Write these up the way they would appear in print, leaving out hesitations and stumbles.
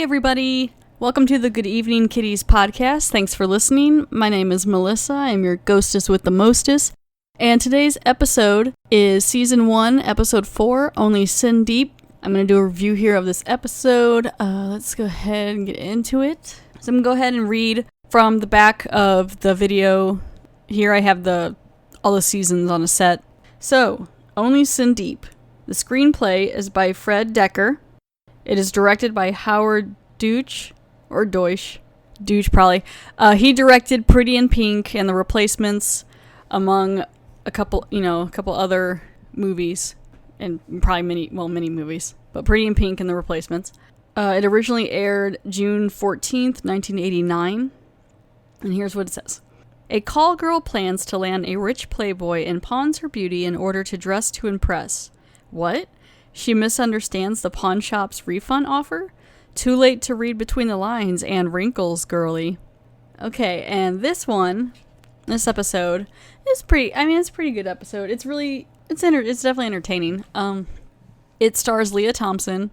everybody. Welcome to the Good Evening Kitties podcast. Thanks for listening. My name is Melissa. I'm your ghostess with the mostest. And today's episode is Season 1, Episode 4, Only Sin Deep. I'm going to do a review here of this episode. Let's go ahead and get into it. So I'm going to go ahead and read from the back of the video. Here I have all the seasons on a set. So, Only Sin Deep. The screenplay is by Fred Decker. It is directed by Howard Deutsch, or Deutsch. Deutsch, probably. He directed Pretty in Pink and The Replacements, among a couple other movies, and probably many movies, but Pretty in Pink and The Replacements. It originally aired June 14th, 1989, and here's what it says. A call girl plans to land a rich playboy and pawns her beauty in order to dress to impress. What? She misunderstands the pawn shop's refund offer? Too late to read between the lines and wrinkles, girly. Okay, and this episode is it's a pretty good episode. It's definitely entertaining. It stars Leah Thompson,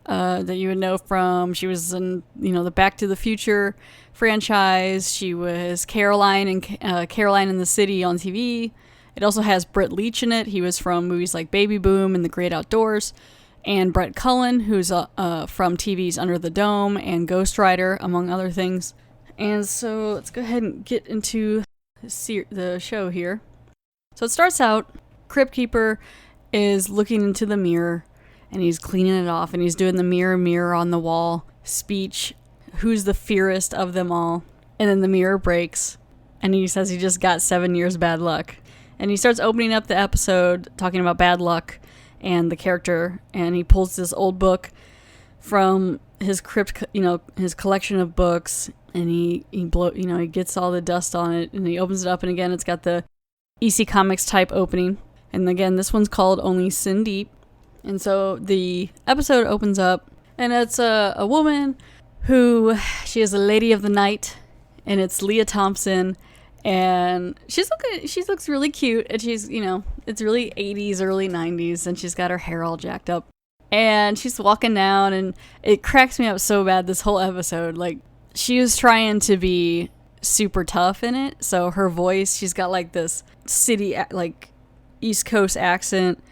that you would know from, she was in, the Back to the Future franchise. She was Caroline in Caroline in the City on TV. It also has Britt Leach in it. He was from movies like Baby Boom and The Great Outdoors. And Brett Cullen, who's from TV's Under the Dome and Ghost Rider, among other things. And so let's go ahead and get into the show here. So it starts out, Crypt Keeper is looking into the mirror, and he's cleaning it off, and he's doing the mirror on the wall speech. Who's the fearest of them all? And then the mirror breaks, and he says he just got 7 years bad luck. And he starts opening up the episode talking about bad luck and the character, and he pulls this old book from his crypt, his collection of books, and he gets all the dust on it, and he opens it up, and again, it's got the EC Comics type opening. And again, this one's called Only Sin Deep. And so the episode opens up, and it's a woman who, she is a lady of the night, and it's Leah Thompson. And she looks really cute, and she's, it's really 80s, early 90s, and she's got her hair all jacked up. And she's walking down, and it cracks me up so bad, this whole episode. Like, she was trying to be super tough in it, so her voice, she's got, like, this city, like, East Coast accent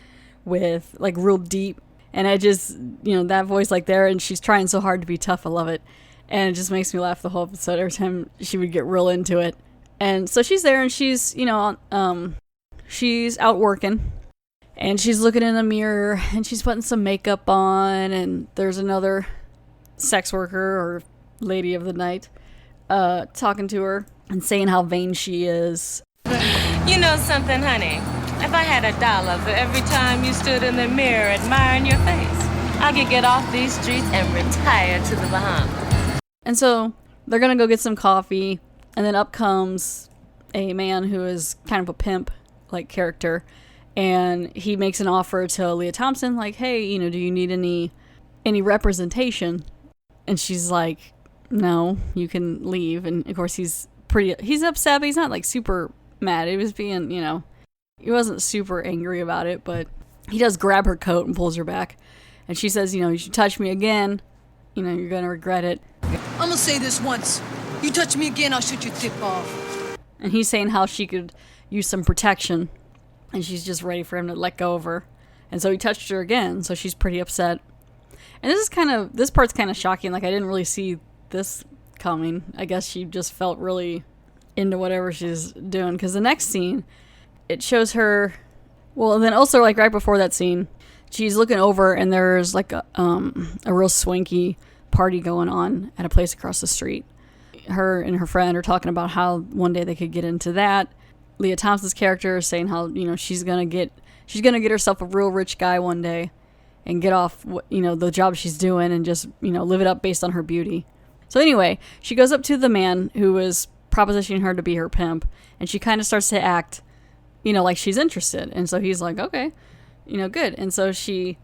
with, like, real deep. And I just, that voice, like, there, and she's trying so hard to be tough. I love it. And it just makes me laugh the whole episode every time she would get real into it. And so she's there, and she's, she's out working, and she's looking in the mirror, and she's putting some makeup on, and there's another sex worker or lady of the night talking to her and saying how vain she is. You know something, honey? If I had $1 for every time you stood in the mirror admiring your face, I could get off these streets and retire to the Bahamas. And so they're going to go get some coffee. And then up comes a man who is kind of a pimp-like character, and he makes an offer to Leah Thompson, like, hey, do you need any representation? And she's like, no, you can leave. And of course he's upset, but he's not like super mad. He was being, he wasn't super angry about it, but he does grab her coat and pulls her back. And she says, you should touch me again, you're gonna regret it. I'm gonna say this once. You touch me again, I'll shoot your tip off. And he's saying how she could use some protection, and she's just ready for him to let go of her. And so he touched her again, so she's pretty upset. And this part's kind of shocking. Like, I didn't really see this coming. I guess she just felt really into whatever she's doing. Because the next scene, it shows her, well, and then also, like, right before that scene, she's looking over, and there's, like, a real swanky party going on at a place across the street. Her and her friend are talking about how one day they could get into that. Leah Thompson's character is saying how, she's gonna get herself a real rich guy one day and get off, the job she's doing and just, live it up based on her beauty. So anyway, she goes up to the man who was propositioning her to be her pimp, and she kind of starts to act, like she's interested. And so he's like, okay, good. And so she's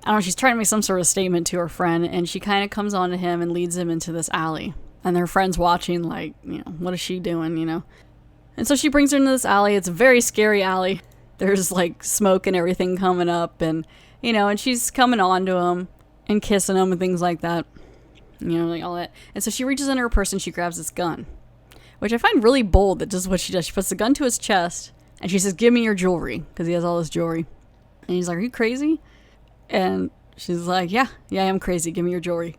trying to make some sort of statement to her friend, and she kind of comes on to him and leads him into this alley. And her friend's watching, like, what is she doing, And so she brings her into this alley. It's a very scary alley. There's, like, smoke and everything coming up, and, and she's coming on to him and kissing him and things like that. like all that. And so she reaches into her purse and she grabs this gun, which I find really bold. That this is what she does. She puts the gun to his chest and she says, "Give me your jewelry," because he has all this jewelry. And he's like, "Are you crazy?" And she's like, yeah, I am crazy. Give me your jewelry."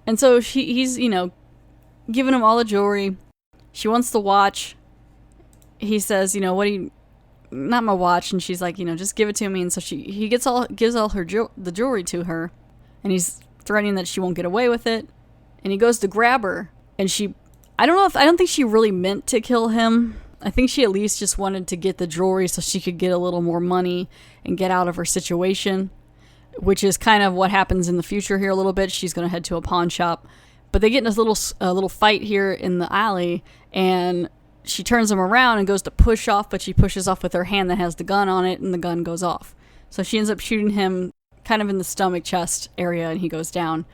And so he's giving him all the jewelry. She wants the watch. He says, "What do you? Not my watch." And she's like, "Just give it to me." And so he gives all her the jewelry to her, and he's threatening that she won't get away with it. And he goes to grab her, and I don't think she really meant to kill him. I think she at least just wanted to get the jewelry so she could get a little more money and get out of her situation, which is kind of what happens in the future here a little bit. She's going to head to a pawn shop, but they get in this little fight here in the alley, and she turns him around and goes to push off, but she pushes off with her hand that has the gun on it, and the gun goes off. So she ends up shooting him kind of in the stomach chest area, and he goes down.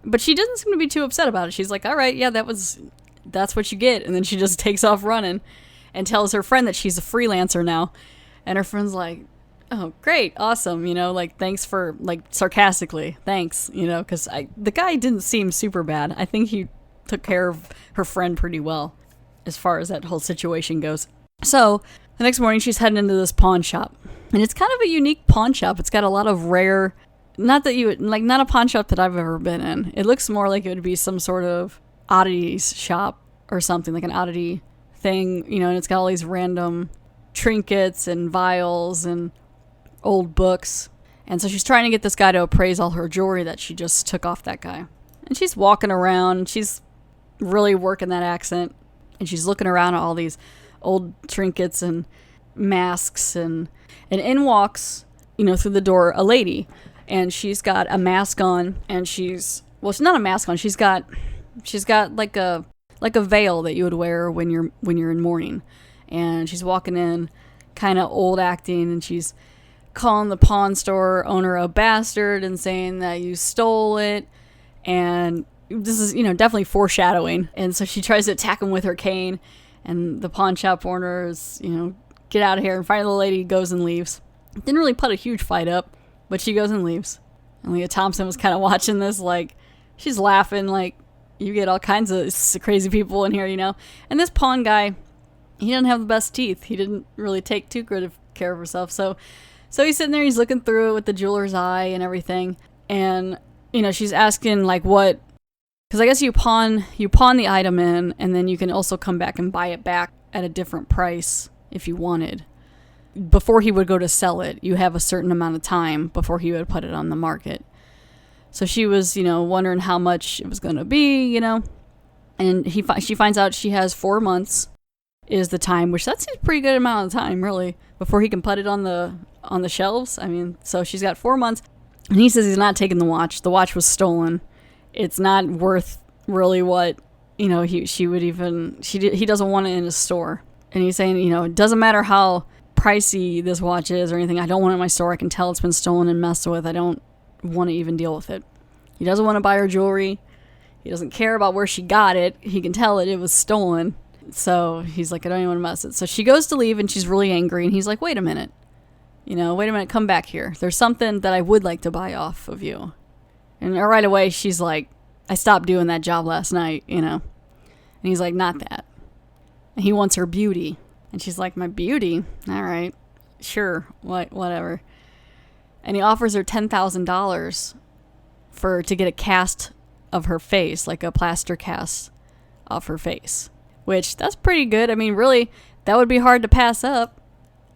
But she doesn't seem to be too upset about it. She's like, "All right, yeah, that's what you get." And then she just takes off running and tells her friend that she's a freelancer now. And her friend's like, "Oh, great, awesome, thanks for," sarcastically, "thanks," because the guy didn't seem super bad. I think he took care of her friend pretty well as far as that whole situation goes. So the next morning she's heading into this pawn shop, and it's kind of a unique pawn shop. It's got a lot of rare, not a pawn shop that I've ever been in. It looks more like it would be some sort of oddities shop or something, like an oddity thing, and it's got all these random trinkets and vials and old books. And so she's trying to get this guy to appraise all her jewelry that she just took off that guy. And she's walking around, and she's really working that accent, and she's looking around at all these old trinkets and masks, and in walks, through the door, a lady, and she's got a mask on, and it's not a mask on, she's got like a veil that you would wear when you're in mourning. And she's walking in kind of old acting, and she's calling the pawn store owner a bastard and saying that you stole it. And this is, definitely foreshadowing. And so she tries to attack him with her cane, and the pawn shop owner is, "Get out of here." And finally the lady goes and leaves. Didn't really put a huge fight up, but she goes and leaves. And Leah Thompson was kind of watching this, she's laughing, you get all kinds of crazy people in here, And this pawn guy, he didn't have the best teeth. He didn't really take too good of care of himself. So he's sitting there, he's looking through it with the jeweler's eye and everything. And, she's asking, what, because I guess you pawn the item in, and then you can also come back and buy it back at a different price if you wanted. Before he would go to sell it, you have a certain amount of time before he would put it on the market. So she was, wondering how much it was going to be, and she finds out she has 4 months is the time, which that seems a pretty good amount of time, really, before he can put it on the shelves. I mean, so she's got 4 months, and he says he's not taking the watch. The watch was stolen. It's not worth really what, he doesn't want it in his store. And he's saying, it doesn't matter how pricey this watch is or anything. I don't want it in my store. I can tell it's been stolen and messed with. I don't want to even deal with it. He doesn't want to buy her jewelry. He doesn't care about where she got it. He can tell it was stolen. So he's like, I don't even want to mess it. So she goes to leave, and she's really angry, and he's like, wait a minute, come back here. There's something that I would like to buy off of you. And right away she's like, I stopped doing that job last night, And he's like, not that. And he wants her beauty. And she's like, my beauty? All right, sure, whatever. And he offers her $10,000 to get a cast of her face, like a plaster cast of her face, which that's pretty good. I mean, really, that would be hard to pass up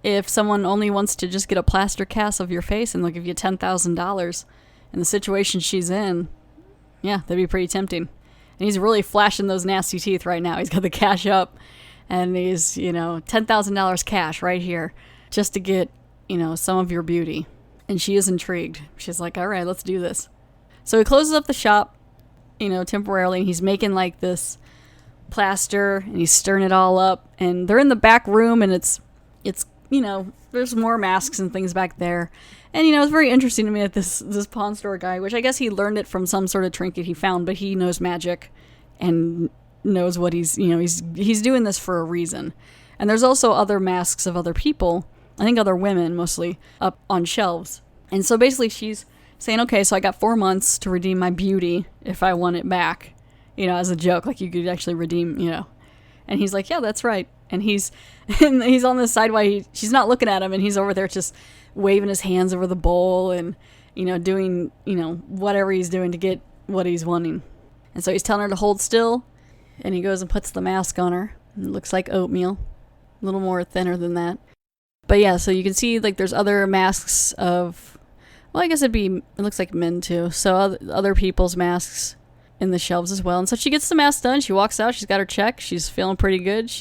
if someone only wants to just get a plaster cast of your face and they'll give you $10,000 in the situation she's in. Yeah, that'd be pretty tempting. And he's really flashing those nasty teeth right now. He's got the cash up, and he's, $10,000 cash right here just to get, some of your beauty. And she is intrigued. She's like, all right, let's do this. So he closes up the shop, temporarily. And he's making this plaster, and he's stirring it all up. And they're in the back room, and it's there's more masks and things back there. And, it's very interesting to me that this pawn store guy, which I guess he learned it from some sort of trinket he found, but he knows magic and knows what he's doing this for a reason. And there's also other masks of other people, I think other women mostly, up on shelves. And so basically she's saying, okay, so I got 4 months to redeem my beauty if I want it back. as a joke, like you could actually redeem, And he's like, yeah, that's right. And he's on the side while she's not looking at him, and he's over there just waving his hands over the bowl and, doing, whatever he's doing to get what he's wanting. And so he's telling her to hold still, and he goes and puts the mask on her. It looks like oatmeal, a little more thinner than that. But yeah, so you can see like there's other masks of, well, I guess it looks like men too. So other people's masks in the shelves as well. And so she gets the mask done. She walks out. She's got her check. She's feeling pretty good.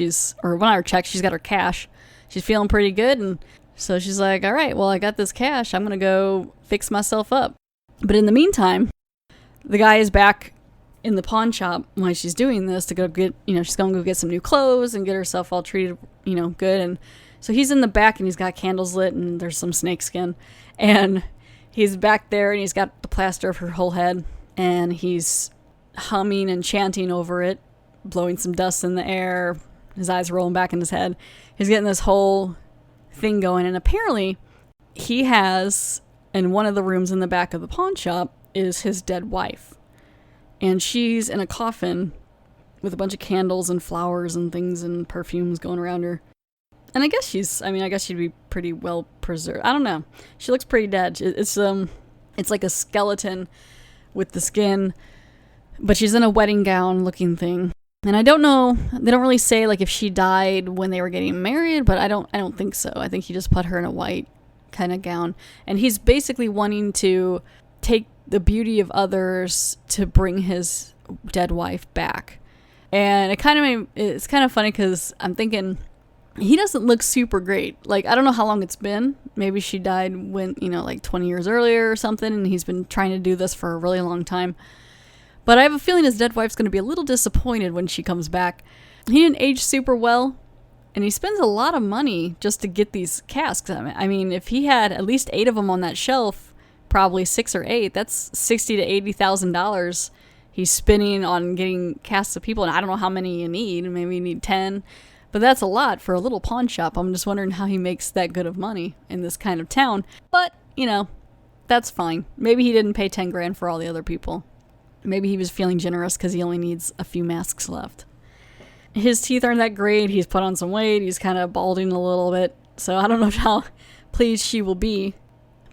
Not her check. She's got her cash. She's feeling pretty good. And so she's like, all right, well, I got this cash. I'm going to go fix myself up. But in the meantime, the guy is back in the pawn shop while she's doing this to go get, she's going to go get some new clothes and get herself all treated, good. And so he's in the back and he's got candles lit and there's some snakeskin. And he's back there and he's got the plaster of her whole head. And he's humming and chanting over it, blowing some dust in the air, his eyes rolling back in his head. He's getting this whole thing going, and apparently he has, in one of the rooms in the back of the pawn shop, is his dead wife. And she's in a coffin with a bunch of candles and flowers and things and perfumes going around her. And I guess she'd be pretty well preserved. I don't know. She looks pretty dead. It's like a skeleton with the skin, but she's in a wedding gown looking thing. And I don't know, they don't really say like if she died when they were getting married, but I don't think so. I think he just put her in a white kind of gown. And he's basically wanting to take the beauty of others to bring his dead wife back. And it's kind of funny because I'm thinking he doesn't look super great. Like, I don't know how long it's been. Maybe she died when, like 20 years earlier or something, and he's been trying to do this for a really long time. But I have a feeling his dead wife's going to be a little disappointed when she comes back. He didn't age super well, and he spends a lot of money just to get these casks. I mean, if he had at least 8 of them on that shelf, probably 6 or 8, that's $60,000 to $80,000 he's spending on getting casks of people. And I don't know how many you need. Maybe you need 10. But that's a lot for a little pawn shop. I'm just wondering how he makes that good of money in this kind of town. But, that's fine. Maybe he didn't pay 10 grand for all the other people. Maybe he was feeling generous because he only needs a few masks left. His teeth aren't that great. He's put on some weight. He's kind of balding a little bit. So I don't know how pleased she will be.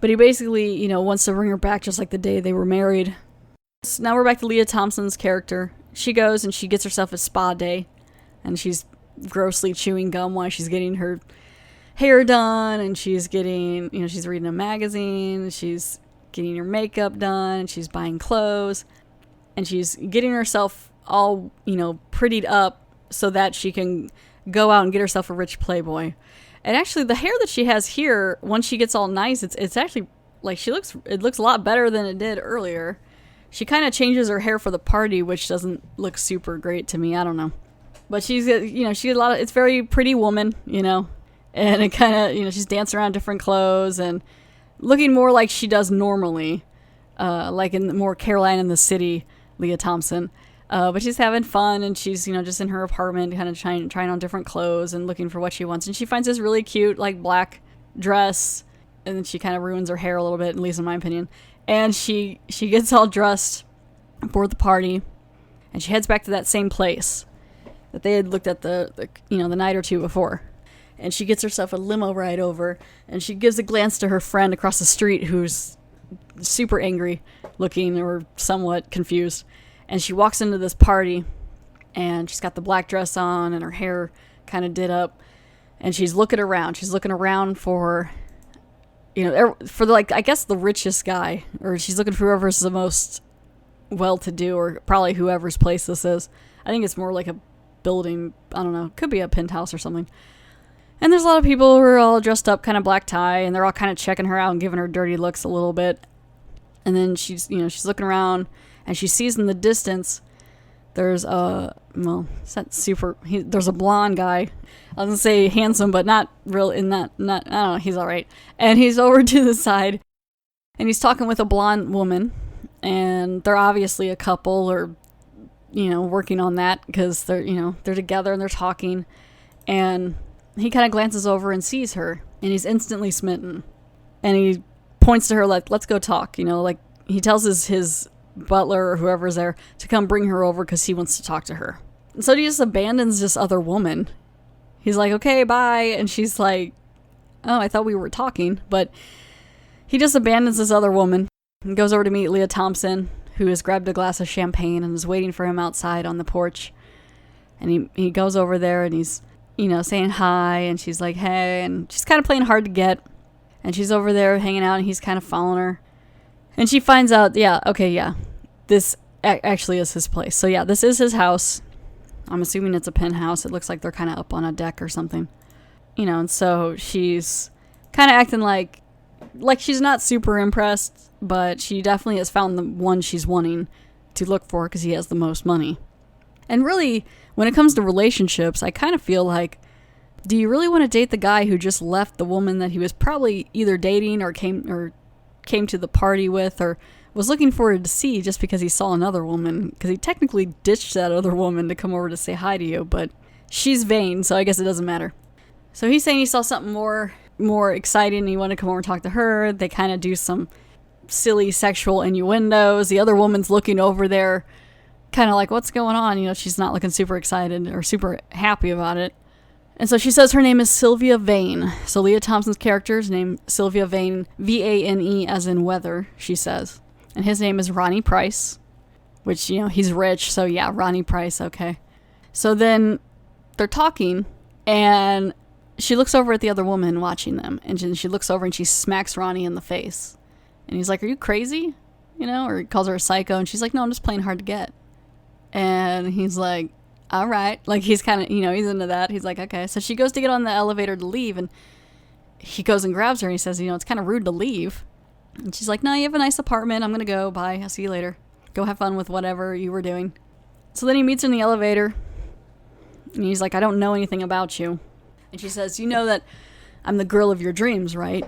But he basically, wants to bring her back just like the day they were married. So now we're back to Leah Thompson's character. She goes and she gets herself a spa day. And she's grossly chewing gum while she's getting her hair done. And she's getting, she's reading a magazine. She's getting her makeup done. She's buying clothes. And she's getting herself all, prettied up so that she can go out and get herself a rich playboy. And actually, the hair that she has here, once she gets all nice, it's actually, like, it looks a lot better than it did earlier. She kind of changes her hair for the party, which doesn't look super great to me. I don't know. But she's, she a lot of, it's very pretty woman, and it kind of, she's dancing around different clothes and looking more like she does normally, like in more Caroline in the City, Leah Thompson. But she's having fun, and she's, just in her apartment kind of trying on different clothes and looking for what she wants. And she finds this really cute, like, black dress, and then she kind of ruins her hair a little bit, at least in my opinion. And she gets all dressed for the party, and she heads back to that same place that they had looked at the night or two before. And she gets herself a limo ride over, and she gives a glance to her friend across the street who's super angry looking or somewhat confused. And she walks into this party, and she's got the black dress on and her hair kind of did up, and she's looking around. She's looking around for, I guess the richest guy, or she's looking for whoever's the most well-to-do, or probably whoever's place this is. I think it's more like a building. I don't know. Could be a penthouse or something. And there's a lot of people who are all dressed up, kind of black tie, and they're all kind of checking her out and giving her dirty looks a little bit. And then she's looking around, and she sees in the distance there's it's not super. There's a blonde guy. I was gonna say handsome, but not real. I don't know. He's all right, and he's over to the side, and he's talking with a blonde woman, and they're obviously a couple, or working on that because they're together and they're talking, and he kind of glances over and sees her, and he's instantly smitten, and he points to her like, let's go talk. Like, he tells his butler or whoever's there to come bring her over because he wants to talk to her. And so he just abandons this other woman. He's like, okay, bye. And she's like, oh, I thought we were talking. But he just abandons this other woman and goes over to meet Leah Thompson, who has grabbed a glass of champagne and is waiting for him outside on the porch. And he goes over there and he's, saying hi. And she's like, hey. And she's kind of playing hard to get. And she's over there hanging out and he's kind of following her. And she finds out, this actually is his place. So yeah, this is his house. I'm assuming it's a penthouse. It looks like they're kind of up on a deck or something. And so she's kind of acting like she's not super impressed, but she definitely has found the one she's wanting to look for because he has the most money. And really, when it comes to relationships, I kind of feel like, do you really want to date the guy who just left the woman that he was probably either dating or came to the party with or was looking forward to see just because he saw another woman? Because he technically ditched that other woman to come over to say hi to you, but she's vain, so I guess it doesn't matter. So he's saying he saw something more exciting and he wanted to come over and talk to her. They kind of do some silly sexual innuendos. The other woman's looking over there kind of like, what's going on? She's not looking super excited or super happy about it. And so she says her name is Sylvia Vane. So Leah Thompson's character is named Sylvia Vane, Vane as in weather, she says. And his name is Ronnie Price, which, he's rich. So yeah, Ronnie Price, okay. So then they're talking and she looks over at the other woman watching them. And she looks over and she smacks Ronnie in the face. And he's like, are you crazy? Or he calls her a psycho. And she's like, no, I'm just playing hard to get. And he's like, all right. Like, he's kind of, he's into that. He's like, okay. So she goes to get on the elevator to leave, and he goes and grabs her, and he says, it's kind of rude to leave. And she's like, no, you have a nice apartment. I'm going to go. Bye. I'll see you later. Go have fun with whatever you were doing. So then he meets her in the elevator, and he's like, I don't know anything about you. And she says, you know that I'm the girl of your dreams, right?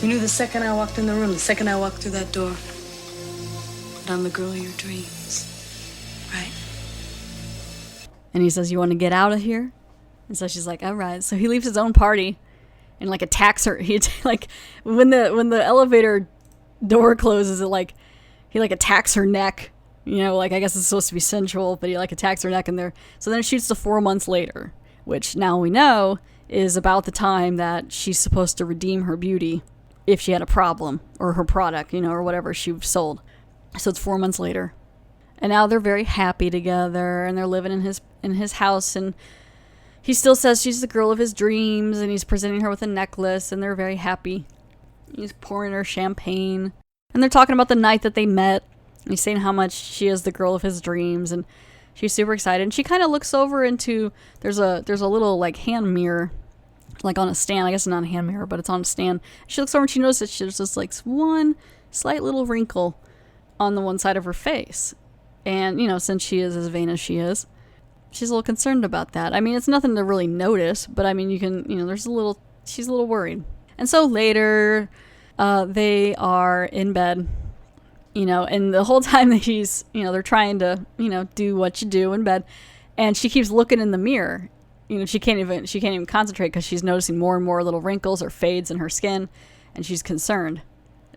You knew the second I walked in the room, the second I walked through that door, that I'm the girl of your dreams, right? And he says, you want to get out of here? And so she's like, all right. So he leaves his own party and attacks her. He when the elevator door closes, he attacks her neck. I guess it's supposed to be sensual, but he attacks her neck in there. So then it shoots to 4 months later, which now we know is about the time that she's supposed to redeem her beauty if she had a problem or her product, or whatever she sold. So it's 4 months later. And now they're very happy together, and they're living in his house, and he still says she's the girl of his dreams, and he's presenting her with a necklace, and they're very happy. He's pouring her champagne, and they're talking about the night that they met, and he's saying how much she is the girl of his dreams, and she's super excited. And she kind of looks over into, there's a little hand mirror, on a stand. I guess it's not a hand mirror, but it's on a stand. She looks over and she notices there's just one slight little wrinkle on the one side of her face. And, since she is as vain as she is, she's a little concerned about that. I mean, it's nothing to really notice, but I mean, you can, she's a little worried. And so later, they are in bed, and the whole time that he's, they're trying to, do what you do in bed. And she keeps looking in the mirror. She can't even concentrate because she's noticing more and more little wrinkles or fades in her skin, and she's concerned.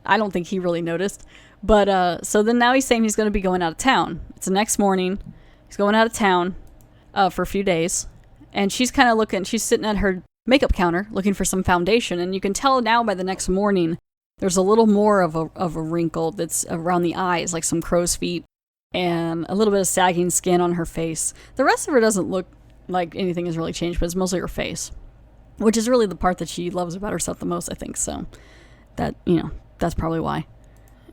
I don't think he really noticed. But, so then now he's saying he's going to be going out of town. It's the next morning. He's going out of town for a few days. And she's kind of she's sitting at her makeup counter looking for some foundation. And you can tell now by the next morning, there's a little more of a wrinkle that's around the eyes, like some crow's feet, and a little bit of sagging skin on her face. The rest of her doesn't look like anything has really changed, but it's mostly her face, which is really the part that she loves about herself the most, I think. So that, that's probably why.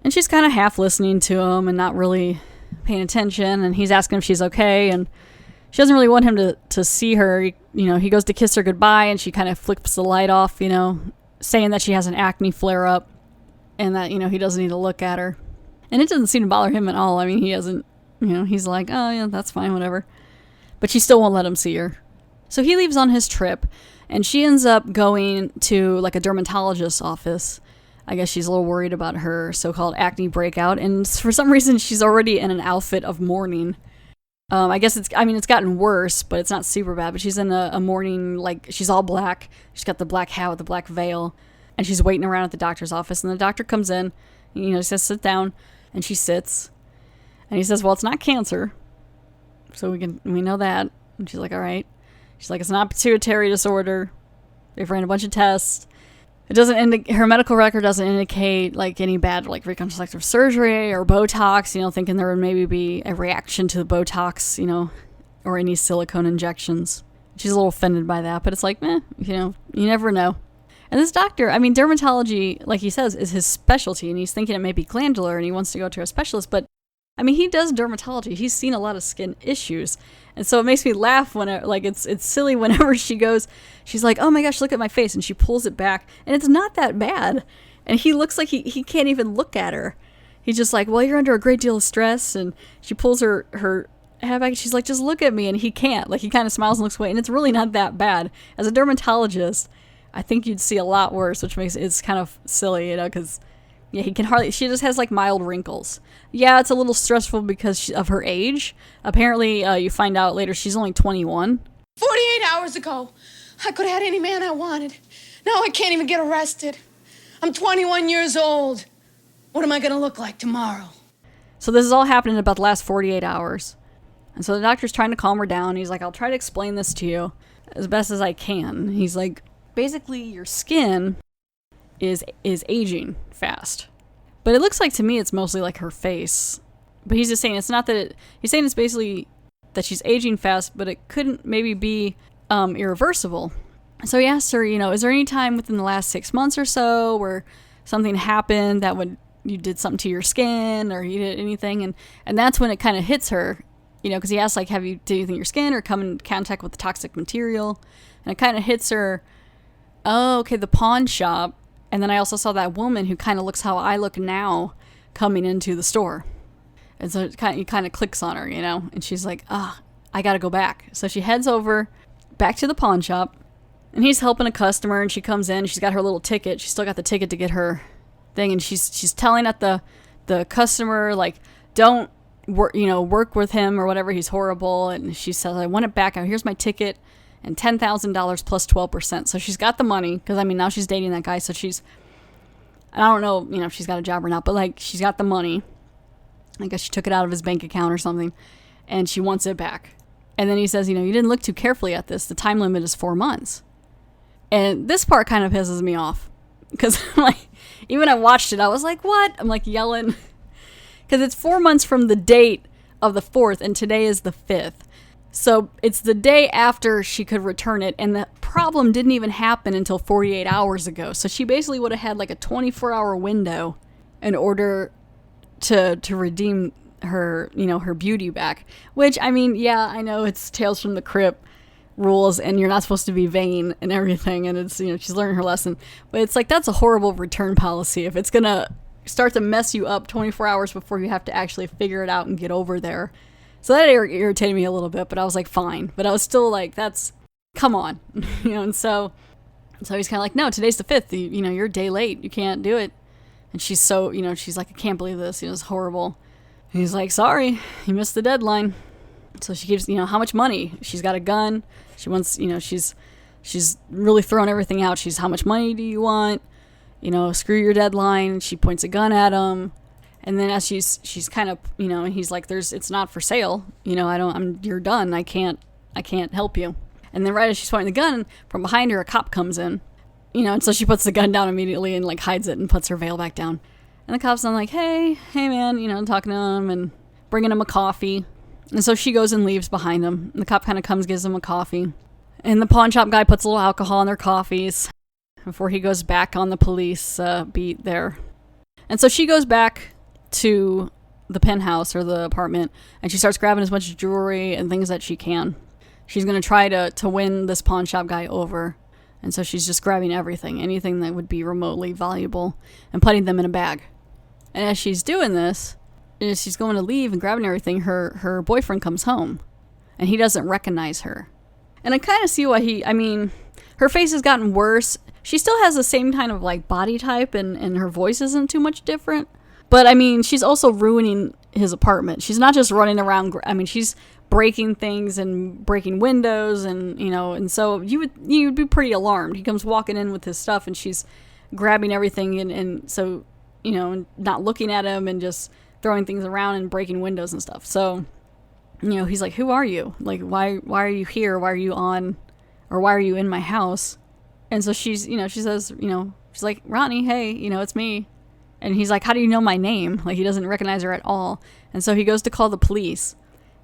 And she's kind of half listening to him and not really paying attention. And he's asking if she's okay. And she doesn't really want him to see her. He goes to kiss her goodbye and she kind of flips the light off, saying that she has an acne flare up and that, he doesn't need to look at her. And it doesn't seem to bother him at all. I mean, he hasn't, he's like, oh yeah, that's fine, whatever. But she still won't let him see her. So he leaves on his trip and she ends up going to a dermatologist's office. I guess she's a little worried about her so-called acne breakout, and for some reason she's already in an outfit of mourning. I guess it's gotten worse, but it's not super bad, but she's in a mourning, she's all black. She's got the black hat with the black veil, and she's waiting around at the doctor's office, and the doctor comes in, he says, sit down, and she sits, And he says, well, it's not cancer. So we know that. And she's like, all right. She's like, it's not pituitary disorder. They've ran a bunch of tests. It doesn't her medical record doesn't indicate like any bad like reconstructive surgery or Botox, thinking there would maybe be a reaction to the Botox, or any silicone injections. She's a little offended by that, but it's like, you never know. And this doctor, dermatology, like he says, is his specialty, and he's thinking it may be glandular and he wants to go to a specialist, but he does dermatology. He's seen a lot of skin issues. And so it makes me laugh when it's silly whenever she goes, she's like, oh my gosh, look at my face. And she pulls it back and it's not that bad. And he looks like he can't even look at her. He's just like, well, you're under a great deal of stress. And she pulls her head back. She's like, just look at me. And he can't. Like, he kind of smiles and looks away. And it's really not that bad. As a dermatologist, I think you'd see a lot worse, which makes it's kind of silly, because he can hardly, she just has like mild wrinkles. Yeah, it's a little stressful because of her age. Apparently, you find out later she's only 21. 48 hours ago, I could have had any man I wanted. Now I can't even get arrested. I'm 21 years old. What am I going to look like tomorrow? So this is all happening in about the last 48 hours. And so the doctor's trying to calm her down. He's like, I'll try to explain this to you as best as I can. He's like, basically, your skin is aging fast. But it looks like to me it's mostly like her face. But he's just saying it's not that he's saying it's basically that she's aging fast, but it couldn't maybe be irreversible. So he asked her, is there any time within the last 6 months or so where something happened that you did something to your skin or you did anything? And that's when it kind of hits her, because he asked, like, did anything to your skin or come in contact with the toxic material? And it kind of hits her, oh, okay, the pawn shop. And then I also saw that woman who kind of looks how I look now coming into the store. And so it kind of clicks on her, and she's like, I got to go back. So she heads over back to the pawn shop, and he's helping a customer, and she comes in, she's got her little ticket. She's still got the ticket to get her thing, and she's telling at the customer, like, don't work with him or whatever, he's horrible. And she says, I want it back. Here's my ticket. And $10,000 plus 12%. So she's got the money, because now she's dating that guy. So I don't know, if she's got a job or not, but like, she's got the money. I guess she took it out of his bank account or something, and she wants it back. And then he says, you didn't look too carefully at this. The time limit is 4 months. And this part kind of pisses me off, because like, even I watched it, I was like, what? I'm like yelling, because it's 4 months from the date of the 4th, and today is the 5th. So it's the day after she could return it, and the problem didn't even happen until 48 hours ago. So she basically would have had like a 24-hour window in order to redeem her, her beauty back. Which, I know it's Tales from the Crypt rules, and you're not supposed to be vain and everything, and it's, she's learning her lesson. But it's like, that's a horrible return policy if it's gonna start to mess you up 24 hours before you have to actually figure it out and get over there. So that irritated me a little bit, but I was like, fine. But I was still like, come on. And so he's kind of like, no, today's the 5th. You're a day late. You can't do it. And she's so, she's like, I can't believe this. It's horrible. And he's like, sorry, you missed the deadline. So she keeps, how much money? She's got a gun. She wants, she's really throwing everything out. She's, how much money do you want? Screw your deadline. She points a gun at him. And then as she's kind of, and he's like, it's not for sale. You're done. I can't help you. And then right as she's pointing the gun, from behind her, a cop comes in, and so she puts the gun down immediately and like hides it and puts her veil back down. And the cop's on like, hey man, talking to him and bringing him a coffee. And so she goes and leaves behind him. And the cop kind of comes, gives him a coffee. And the pawn shop guy puts a little alcohol in their coffees before he goes back on the police beat there. And so she goes back to the penthouse or the apartment, and she starts grabbing as much jewelry and things that she can. She's going to try to win this pawn shop guy over. And so she's just grabbing anything that would be remotely valuable, and putting them in a bag. And as she's doing this, as she's going to leave and grabbing everything, her boyfriend comes home, and he doesn't recognize her. And I kind of see why her face has gotten worse. She still has the same kind of like body type, and her voice isn't too much different. But, she's also ruining his apartment. She's not just running around. She's breaking things and breaking windows and, and so you'd be pretty alarmed. He comes walking in with his stuff, and she's grabbing everything and so, not looking at him and just throwing things around and breaking windows and stuff. So, he's like, who are you? Like, why are you here? Why are you on, or why are you in my house? And so she's, she says, she's like, Ronnie, hey, it's me. And he's like, how do you know my name? Like, he doesn't recognize her at all. And so he goes to call the police.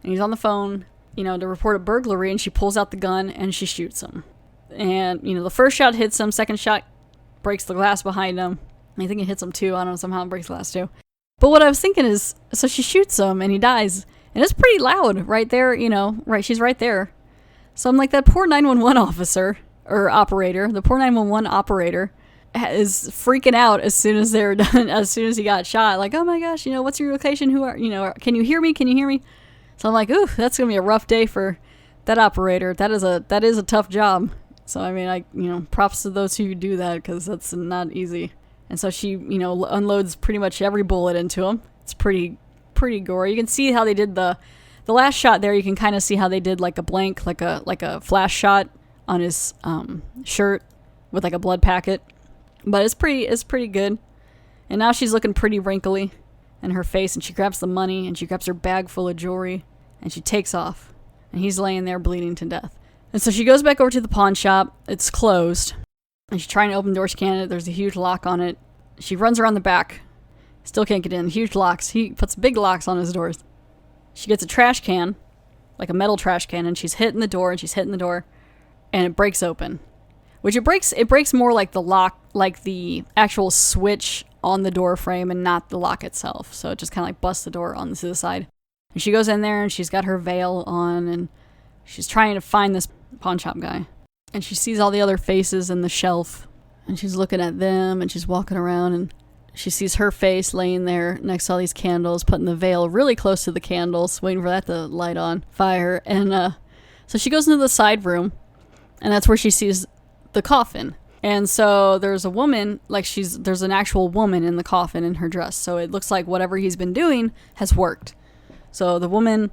And he's on the phone, to report a burglary. And she pulls out the gun and she shoots him. And, the first shot hits him. Second shot breaks the glass behind him. I think it hits him too. I don't know, somehow it breaks the glass too. But what I was thinking is, so she shoots him and he dies. And it's pretty loud right there, right, she's right there. So I'm like, that poor 911 officer, or operator, the poor 911 operator is freaking out as soon as they're done, as soon as he got shot. Like, oh my gosh, what's your location? Who are, can you hear me? Can you hear me? So I'm like, ooh, that's going to be a rough day for that operator. That is a tough job. So, I mean, props to those who do that, because that's not easy. And so she, unloads pretty much every bullet into him. It's pretty gory. You can see how they did the last shot there. You can kind of see how they did like a blank, like a flash shot on his shirt with like a blood packet. But it's pretty good. And now she's looking pretty wrinkly in her face, and she grabs the money and she grabs her bag full of jewelry and she takes off. And he's laying there bleeding to death. And so she goes back over to the pawn shop. It's closed. And she's trying to open the door. She can't. There's a huge lock on it. She runs around the back. Still can't get in. Huge locks. He puts big locks on his doors. She gets a trash can, like a metal trash can, and she's hitting the door, and it breaks open. Which it breaks more like the lock, like the actual switch on the door frame and not the lock itself. So it just kind of like busts the door on the side. And she goes in there and she's got her veil on and she's trying to find this pawn shop guy. And she sees all the other faces in the shelf and she's looking at them and she's walking around and she sees her face laying there next to all these candles, putting the veil really close to the candles, waiting for that to light on fire. And so she goes into the side room and that's where she sees the coffin. And so there's a woman, there's an actual woman in the coffin in her dress. So it looks like whatever he's been doing has worked. So the woman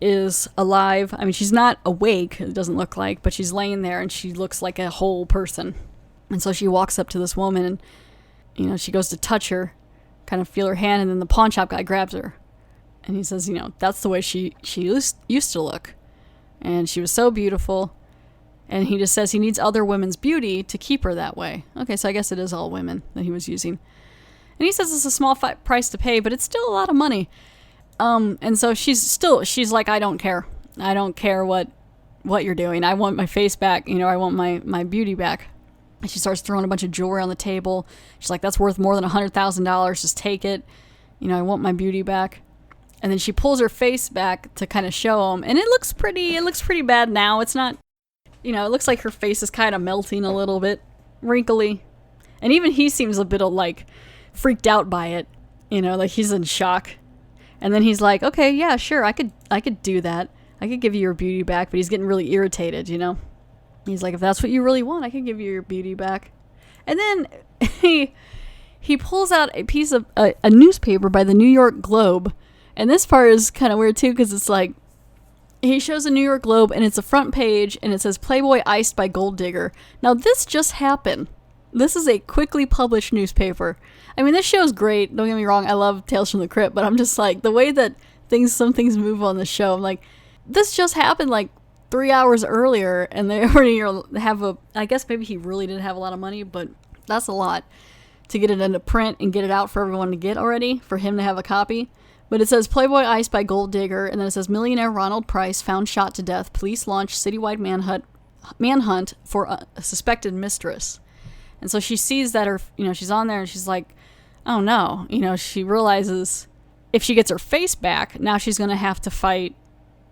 is alive. I mean, she's not awake, it doesn't look like, but she's laying there and she looks like a whole person. And so she walks up to this woman and, she goes to touch her, kind of feel her hand, and then the pawn shop guy grabs her. And he says, that's the way she used to look. And she was so beautiful. And he just says he needs other women's beauty to keep her that way. Okay, so I guess it is all women that he was using. And he says it's a small price to pay, but it's still a lot of money. And so she's like, I don't care. I don't care what you're doing. I want my face back. I want my beauty back. And she starts throwing a bunch of jewelry on the table. She's like, that's worth more than $100,000. Just take it. I want my beauty back. And then she pulls her face back to kind of show him. And it looks pretty bad now. It's not, it looks like her face is kind of melting a little bit, wrinkly. And even he seems a bit like freaked out by it. Like he's in shock. And then he's like, okay, yeah, sure, I could do that. I could give you your beauty back, but he's getting really irritated, He's like, if that's what you really want, I can give you your beauty back. And then he pulls out a piece of a newspaper by the New York Globe. And this part is kind of weird too, because it's like, he shows the New York Globe and it's a front page and it says Playboy iced by gold digger. Now this just happened. This is a quickly published newspaper. I mean, this show's great. Don't get me wrong. I love Tales from the Crypt, but I'm just like, the way that some things move on the show, I'm like, this just happened like 3 hours earlier and they already have I guess maybe he really didn't have a lot of money, but that's a lot to get it into print and get it out for everyone to get already, for him to have a copy. But it says Playboy iced by gold digger, and then it says millionaire Ronald Price found shot to death. Police launch citywide manhunt for a suspected mistress. And so she sees that her, she's on there and she's like, oh no, she realizes if she gets her face back, now she's going to have to fight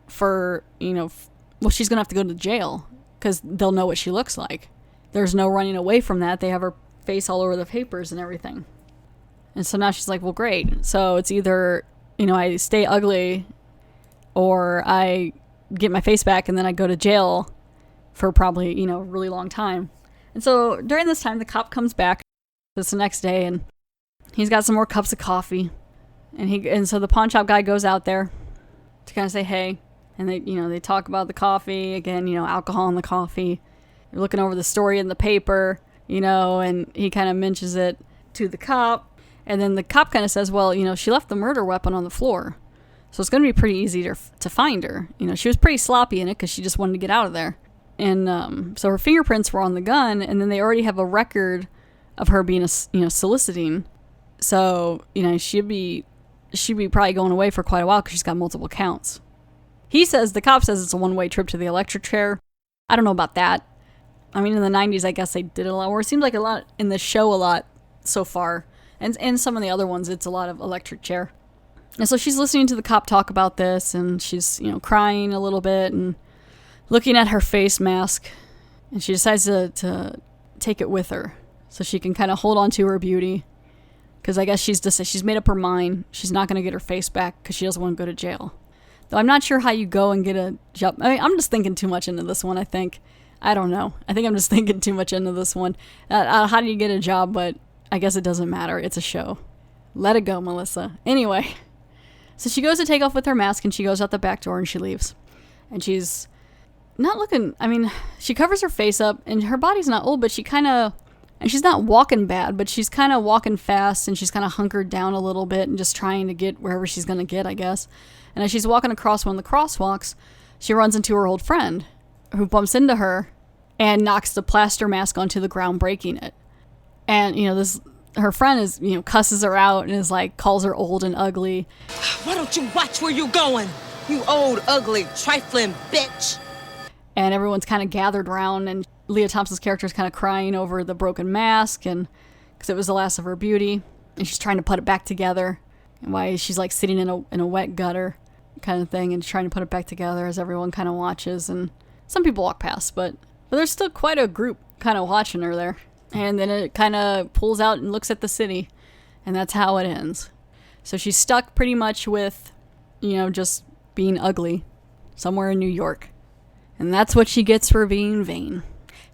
for, she's going to have to go to jail because they'll know what she looks like. There's no running away from that. They have her face all over the papers and everything. And so now she's like, well, great. So it's either, I stay ugly or I get my face back and then I go to jail for probably, a really long time. And so during this time, the cop comes back. It's the next day and he's got some more cups of coffee. And so the pawn shop guy goes out there to kind of say, hey, and they talk about the coffee again, alcohol in the coffee. They're looking over the story in the paper, and he kind of mentions it to the cop. And then the cop kind of says, well, she left the murder weapon on the floor. So it's going to be pretty easy to find her. She was pretty sloppy in it because she just wanted to get out of there. And so her fingerprints were on the gun, and then they already have a record of her being, soliciting. So, she'd be probably going away for quite a while because she's got multiple counts. The cop says it's a one-way trip to the electric chair. I don't know about that. I mean, in the 90s, I guess they did it a lot more. It seems like a lot in the show a lot so far. And some of the other ones, it's a lot of electric chair. And so she's listening to the cop talk about this, and she's, crying a little bit and looking at her face mask. And she decides to take it with her so she can kind of hold on to her beauty. Because I guess she's made up her mind. She's not going to get her face back because she doesn't want to go to jail. Though I'm not sure how you go and get a job. I mean, I'm just thinking too much into this one, I think. I don't know. I think I'm just thinking too much into this one. How do you get a job? But I guess it doesn't matter. It's a show. Let it go, Melissa. Anyway. So she goes to take off with her mask, and she goes out the back door, and she leaves. And she's not looking, she covers her face up, and her body's not old, but and she's not walking bad, but she's kind of walking fast, and she's kind of hunkered down a little bit and just trying to get wherever she's going to get, I guess. And as she's walking across one of the crosswalks, she runs into her old friend, who bumps into her and knocks the plaster mask onto the ground, breaking it. And, her friend is, cusses her out and is like, calls her old and ugly. Why don't you watch where you going, you old, ugly, trifling bitch? And everyone's kind of gathered around, and Leah Thompson's character is kind of crying over the broken mask, and because it was the last of her beauty, and she's trying to put it back together. And why she's like sitting in a wet gutter kind of thing and trying to put it back together as everyone kind of watches. And some people walk past, but there's still quite a group kind of watching her there. And then it kind of pulls out and looks at the city, and that's how it ends. So she's stuck pretty much with, just being ugly somewhere in New York. And that's what she gets for being vain.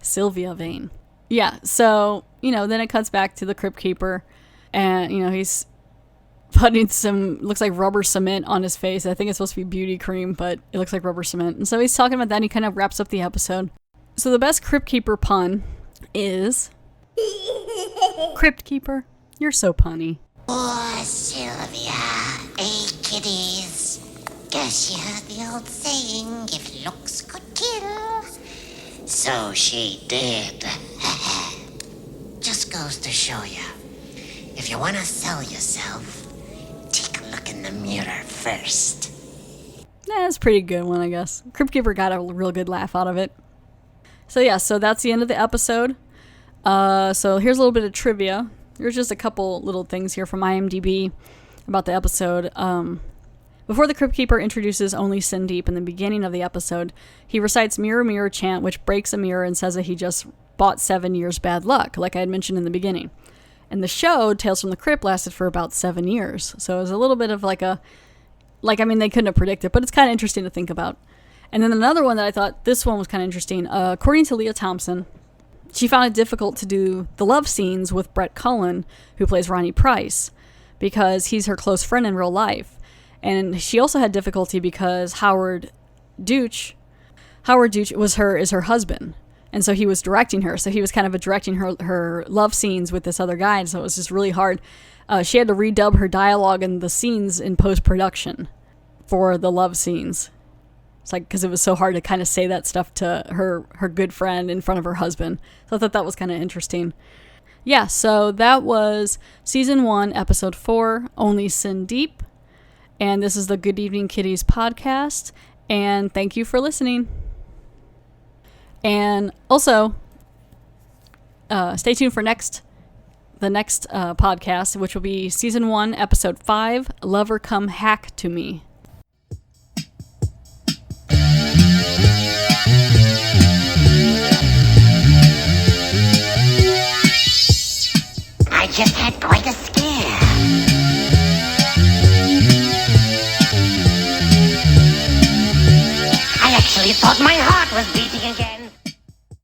Sylvia Vane. Yeah, so, then it cuts back to the Crypt Keeper, and, he's putting looks like rubber cement on his face. I think it's supposed to be beauty cream, but it looks like rubber cement. And so he's talking about that, and he kind of wraps up the episode. So the best Crypt Keeper pun is... Crypt Keeper, you're so punny. Poor Sylvia. Hey, kiddies. Guess you heard the old saying, if looks could kill. So she did. Just goes to show you. If you want to sell yourself, take a look in the mirror first. That's a pretty good one, I guess. Crypt Keeper got a real good laugh out of it. So yeah, so that's the end of the episode. So here's a little bit of trivia. There's just a couple little things here from IMDb about the episode. Before the Crypt Keeper introduces only Sin Deep in the beginning of the episode, he recites Mirror Mirror chant, which breaks a mirror and says that he just bought 7 years bad luck, like I had mentioned in the beginning. And the show, Tales from the Crypt, lasted for about 7 years. So it was a little bit of they couldn't have predicted, but it's kind of interesting to think about. And then another one that I thought, this one was kind of interesting. According to Leah Thompson, she found it difficult to do the love scenes with Brett Cullen, who plays Ronnie Price, because he's her close friend in real life. And she also had difficulty because Howard Deutsch is her husband. And so he was directing her. So he was kind of directing her love scenes with this other guy. And so it was just really hard. She had to redub her dialogue and the scenes in post-production for the love scenes. It's like, because it was so hard to kind of say that stuff to her good friend in front of her husband. So I thought that was kind of interesting. Yeah, so that was Season 1, Episode 4, Only Sin Deep. And this is the Good Evening Kitties podcast. And thank you for listening. And also, stay tuned for the next podcast, which will be Season 1, Episode 5, Lover Come Hack to Me. I just had quite a scare. I actually thought my heart was beating again.